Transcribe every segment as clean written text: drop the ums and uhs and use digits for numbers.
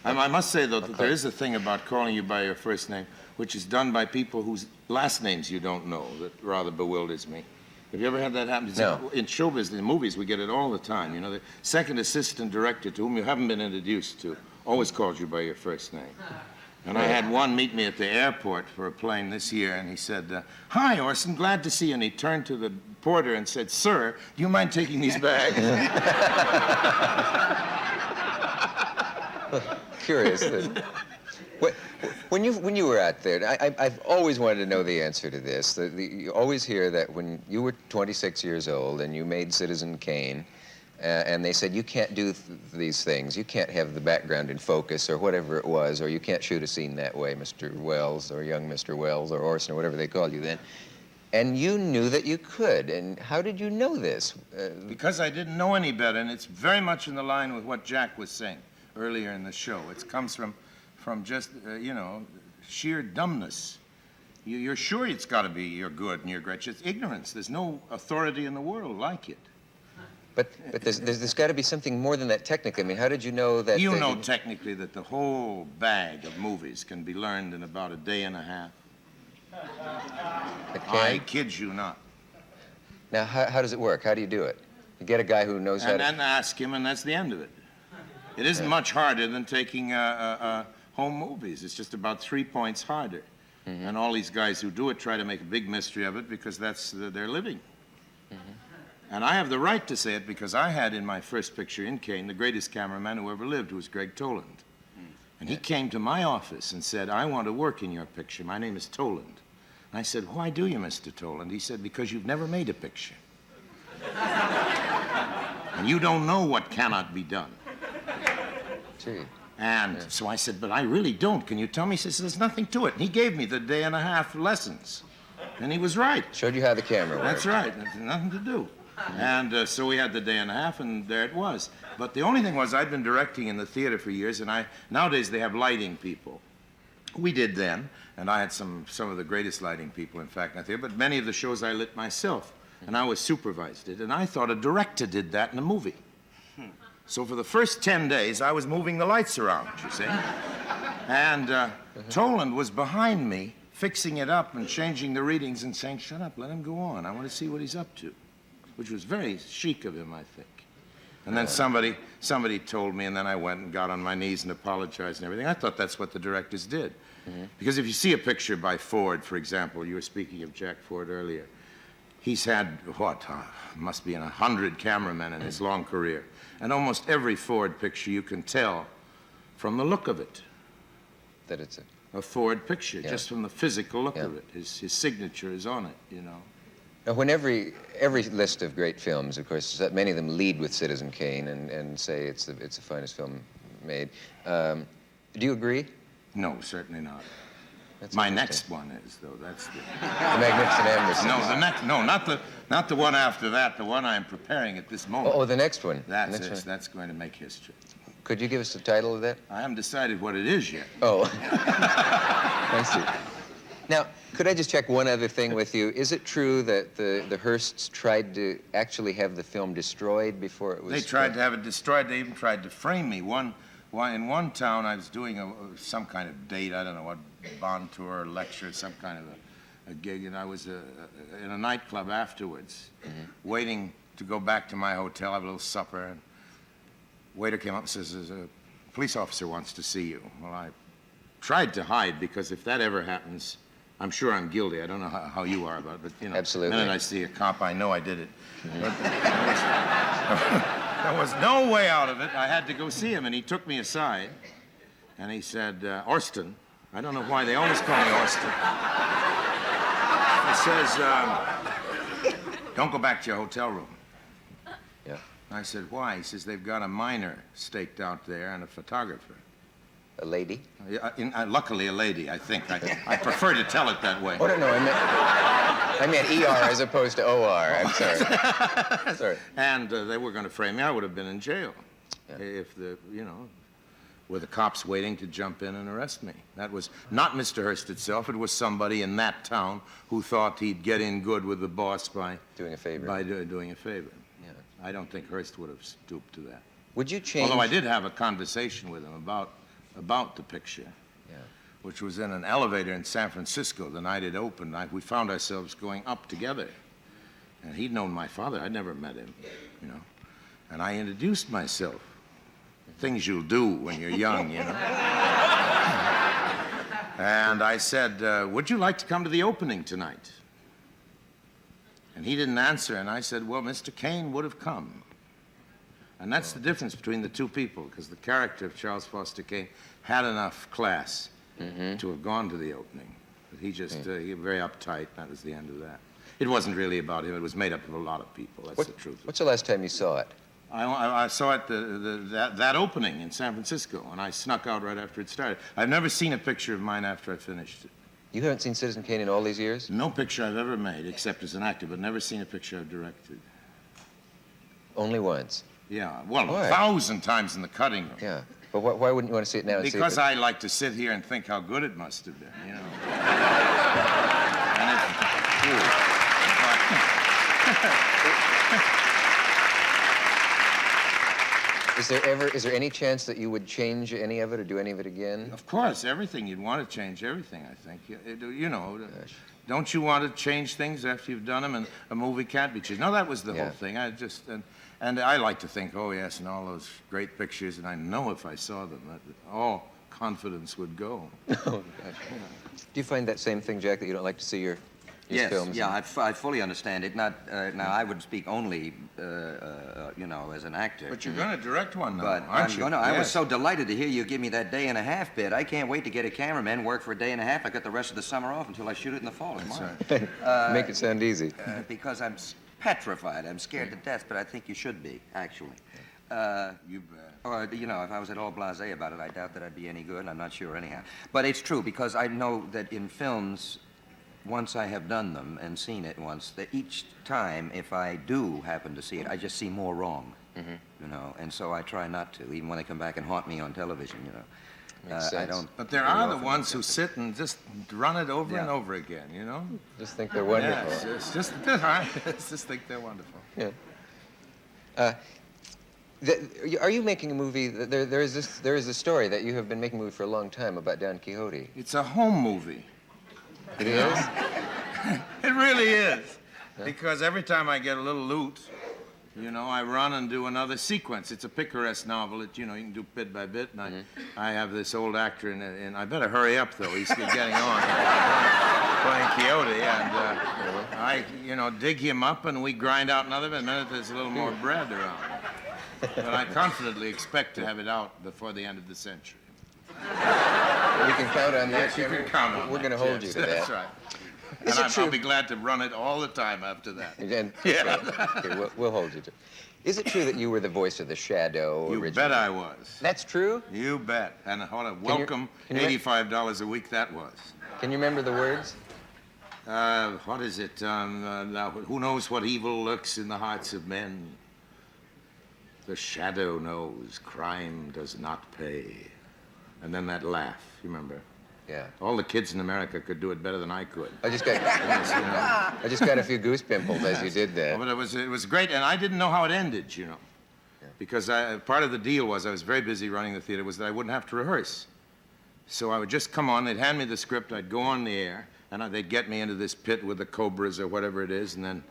I must say, though, that there is a thing about calling you by your first name, which is done by people whose last names you don't know, that rather bewilders me. Have you ever had that happen? No. In show business, in movies, we get it all the time. You know, the second assistant director to whom you haven't been introduced to always calls you by your first name. And I had one meet me at the airport for a plane this year, and he said, "Hi, Orson, glad to see you." And he turned to the porter and said, "Sir, do you mind taking these bags?" Curious. When you were out there, I've always wanted to know the answer to this. You always hear that when you were 26 years old and you made Citizen Kane, and they said, you can't do these things. You can't have the background in focus or whatever it was, or you can't shoot a scene that way, Mr. Wells, or young Mr. Wells, or Orson, or whatever they called you then. And you knew that you could. And how did you know this? Because I didn't know any better, and it's very much in the line with what Jack was saying earlier in the show. It comes from just, you know, sheer dumbness. You're sure it's got to be you're good and you're great. It's ignorance. There's no authority in the world like it. But there's got to be something more than that technically. I mean, how did you know that... You know technically that the whole bag of movies can be learned in about a day and a half. I kid you not. Now, how does it work? How do you do it? You get a guy who knows how to... And then ask him, and that's the end of it. It isn't much harder than taking home movies. It's just about 3 points harder. Mm-hmm. And all these guys who do it try to make a big mystery of it because that's their living. Mm-hmm. And I have the right to say it because I had in my first picture in Kane the greatest cameraman who ever lived, who was Greg Toland. And he came to my office and said, "I want to work in your picture. My name is Toland." And I said, "Why do you, Mr. Toland?" He said, "Because you've never made a picture. And you don't know what cannot be done." Gee. And so I said, "But I really don't. Can you tell me?" He says, "There's nothing to it." And he gave me the day and a half lessons. And he was right. Showed you how the camera works. That's right. There's nothing to do. And so we had the day and a half, and there it was. But the only thing was, I'd been directing in the theater for years, and nowadays they have lighting people. We did then, and I had some of the greatest lighting people, in fact, in the theater, but many of the shows I lit myself, and I was supervised it, and I thought a director did that in a movie. So for the first 10 days, I was moving the lights around, you see. And Toland was behind me, fixing it up and changing the readings and saying, "Shut up, let him go on. I want to see what he's up to," which was very chic of him, I think. And then somebody told me, and then I went and got on my knees and apologized and everything. I thought that's what the directors did. Mm-hmm. Because if you see a picture by Ford, for example, you were speaking of Jack Ford earlier, he's had, must be 100 cameramen in his long career. And almost every Ford picture you can tell from the look of it. That it's a Ford picture, yeah. Just from the physical look of it. His signature is on it, you know. Now, when every list of great films, of course, many of them lead with Citizen Kane and say it's the finest film made. Do you agree? No, certainly not. That's my next one is, though. That's the Magnificent Amberson. No, the next. No, not the one after that. The one I'm preparing at this moment. Oh, the next one. That's going to make history. Could you give us the title of that? I haven't decided what it is yet. Oh. I see. Now, could I just check one other thing with you? Is it true that the Hearsts tried to actually have the film destroyed before it was... They tried to have it destroyed. They even tried to frame me. In one town, I was doing some kind of date, I don't know what, bond tour or lecture, some kind of a gig, and I was in a nightclub afterwards, waiting to go back to my hotel, have a little supper, and waiter came up and says, "A police officer wants to see you." Well, I tried to hide, because if that ever happens, I'm sure I'm guilty. I don't know how you are about it, but, you know, absolutely. The minute I see a cop, I know I did it. But there was no way out of it. I had to go see him, and he took me aside, and he said, "Orson," I don't know why they always call me Orson. He says, "Don't go back to your hotel room." Yeah. I said, "Why?" He says, "They've got a miner staked out there and a photographer." A lady? Luckily, a lady, I think. I prefer to tell it that way. Oh, no, I meant ER as opposed to OR. I'm sorry. Sorry. And they were going to frame me. I would have been in jail if were the cops waiting to jump in and arrest me. That was not Mr. Hearst itself. It was somebody in that town who thought he'd get in good with the boss by doing a favor. Doing a favor. Yeah. I don't think Hearst would have stooped to that. Would you change? Although I did have a conversation with him about about the picture, which was in an elevator in San Francisco the night it opened. We found ourselves going up together. And he'd known my father. I'd never met him, you know. And I introduced myself. Things you'll do when you're young, you know. And I said, would you like to come to the opening tonight? And he didn't answer, and I said, well, Mr. Kane would have come. And that's the difference between the two people, because the character of Charles Foster Kane had enough class to have gone to the opening. But he just, he was very uptight, that was the end of that. It wasn't really about him, it was made up of a lot of people, that's the truth. What's the last time you saw it? I saw it, that opening in San Francisco, and I snuck out right after it started. I've never seen a picture of mine after I finished it. You haven't seen Citizen Kane in all these years? No picture I've ever made, except as an actor, but never seen a picture I've directed. Only once? Yeah, well, Why? 1,000 times in the cutting room. Yeah, but why wouldn't you want to see it now? Because I like to sit here and think how good it must have been, you know. Is there any chance that you would change any of it or do any of it again? Of course, everything. You'd want to change everything, I think. You know, don't you want to change things after you've done them? And a movie can't be changed. No, that was the whole thing. And I like to think, oh, yes, and all those great pictures, and I know if I saw them, that all confidence would go. Oh, gosh. Do you find that same thing, Jack, that you don't like to see your films? Yeah, I fully understand it. Now, I would speak only, you know, as an actor. But you're going to direct one now, But aren't you? I was so delighted to hear you give me that day and a half bit. I can't wait to get a cameraman, work for a day and a half. I got the rest of the summer off until I shoot it in the fall. That's right. Make it sound easy. Because I'm petrified. I'm scared to death, but I think you should be, actually. You bet. Or, you know, if I was at all blasé about it, I doubt that I'd be any good. I'm not sure anyhow. But it's true, because I know that in films, once I have done them and seen it once, that each time, if I do happen to see it, I just see more wrong, you know, and so I try not to, even when they come back and haunt me on television, you know. Makes sense. I don't. But there are the ones who sit and just run it over and over again, you know? Just think they're wonderful. Yes, I just think they're wonderful. Yeah. Are you making a movie? There is a story that you have been making a movie for a long time about Don Quixote. It's a home movie. It is? It really is. Because every time I get a little loot, you know, I run and do another sequence. It's a picaresque novel that, you know, you can do bit by bit. And I have this old actor, and I better hurry up, though. He's getting on. Playing Quixote, and I, you know, dig him up, and we grind out another bit. A minute, there's a little more bread around. But I confidently expect to have it out before the end of the century. We can count on that. Yes, you can count on We're going to hold you to that. That's right. And I'll be glad to run it all the time after that. Again, okay, we'll hold you to it. Is it true that you were the voice of the Shadow You originally? bet I was. That's true? You bet. And what a welcome $85 a week that was. Can you remember the words? What is it? Who knows what evil lurks in the hearts of men? The shadow knows crime does not pay. And then that laugh, you remember? Yeah. All the kids in America could do it better than I could. I just got a few goose pimples as you did that. But it was great, and I didn't know how it ended, you know. Yeah. Because part of the deal was I was very busy running the theater, was that I wouldn't have to rehearse. So I would just come on, they'd hand me the script, I'd go on the air, and they'd get me into this pit with the cobras or whatever it is, and then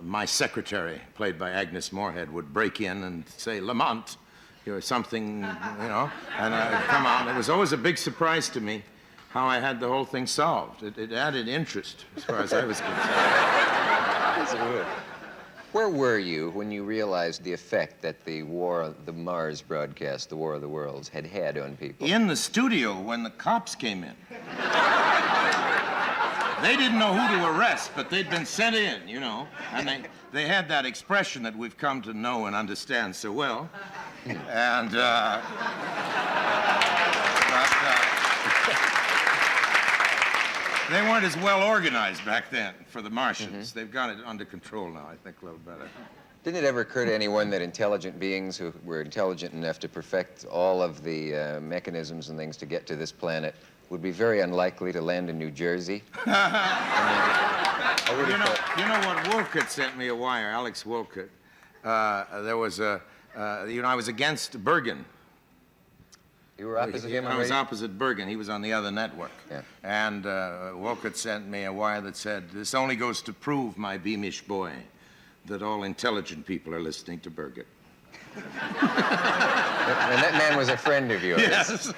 my secretary, played by Agnes Moorehead, would break in and say, Lamont, or something, you know, and I'd come out. It was always a big surprise to me how I had the whole thing solved. It added interest as far as I was concerned. Where were you when you realized the effect that the Mars broadcast, the War of the Worlds, had had on people? In the studio when the cops came in. They didn't know who to arrest, but they'd been sent in, you know, and they had that expression that we've come to know and understand so well. And, they weren't as well organized back then for the Martians. They've got it under control now, I think, a little better. Didn't it ever occur to anyone that intelligent beings who were intelligent enough to perfect all of the mechanisms and things to get to this planet would be very unlikely to land in New Jersey? You know what, Wolcott sent me a wire, Alex Wolcott. There was a, you know, I was against Bergen. You were opposite him on I was radio? opposite Bergen. He was on the other network. Yeah. And Wolcott sent me a wire that said, "This only goes to prove, my beamish boy, that all intelligent people are listening to Bergen." And that man was a friend of yours. Yes.